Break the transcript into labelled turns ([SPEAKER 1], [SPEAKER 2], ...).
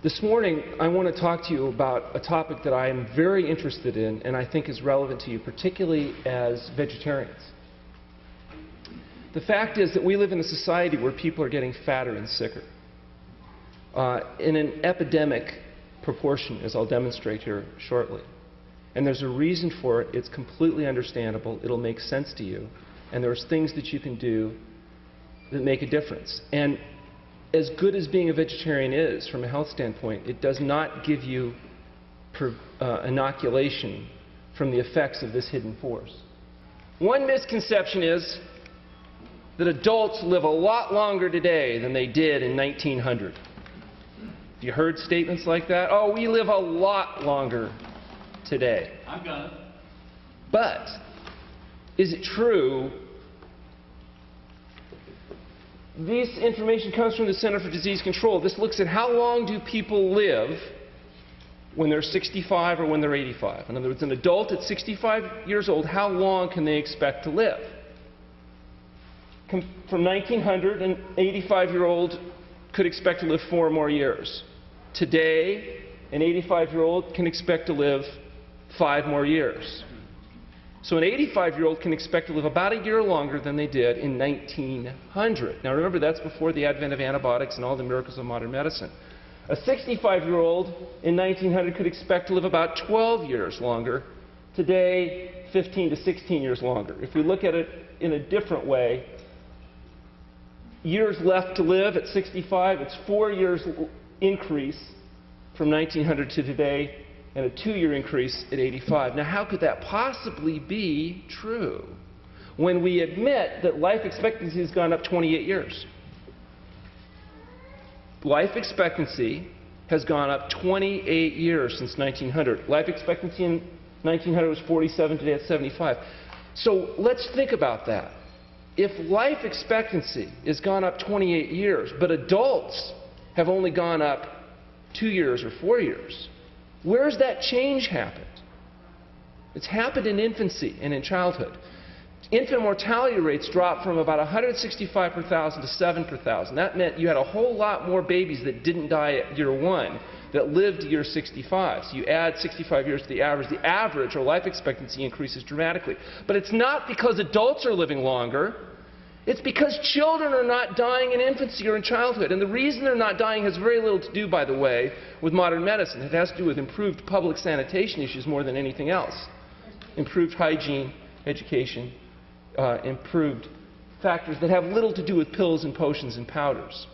[SPEAKER 1] This morning, I want to talk to you about a topic that I am very interested in and I think is relevant to you, particularly as vegetarians. The fact is that we live in a society where people are getting fatter and sicker in an epidemic proportion, as I'll demonstrate here shortly. And there's a reason for it. It's completely understandable. It'll make sense to you. And there's things that you can do that make a difference. And as good as being a vegetarian is from a health standpoint, it does not give you inoculation from the effects of this hidden force. One misconception is that adults live a lot longer today than they did in 1900. Have you heard statements like that? Oh, we live a lot longer today.
[SPEAKER 2] I've got it.
[SPEAKER 1] But is it true? This information comes from the Center for Disease Control. This looks at how long do people live when they're 65 or when they're 85. In other words, an adult at 65 years old, how long can they expect to live? From 1900, an 85-year-old could expect to live 4 more years. Today, an 85-year-old can expect to live 5 more years. So an 85-year-old can expect to live about a year longer than they did in 1900. Now remember, that's before the advent of antibiotics and all the miracles of modern medicine. A 65-year-old in 1900 could expect to live about 12 years longer. Today, 15 to 16 years longer. If we look at it in a different way, years left to live at 65, it's 4 years increase from 1900 to today, and a 2-year increase at 85. Now, how could that possibly be true when we admit that life expectancy has gone up 28 years? Life expectancy has gone up 28 years since 1900. Life expectancy in 1900 was 47, today it's 75. So let's think about that. If life expectancy has gone up 28 years, but adults have only gone up 2 years or 4 years, where's that change happened? It's happened in infancy and in childhood. Infant mortality rates dropped from about 165 per thousand to 7 per thousand. That meant you had a whole lot more babies that didn't die at year 1 that lived to year 65. So you add 65 years to the average or life expectancy increases dramatically. But it's not because adults are living longer. It's because children are not dying in infancy or in childhood. And the reason they're not dying has very little to do, by the way, with modern medicine. It has to do with improved public sanitation issues more than anything else. Improved hygiene, education, improved factors that have little to do with pills and potions and powders.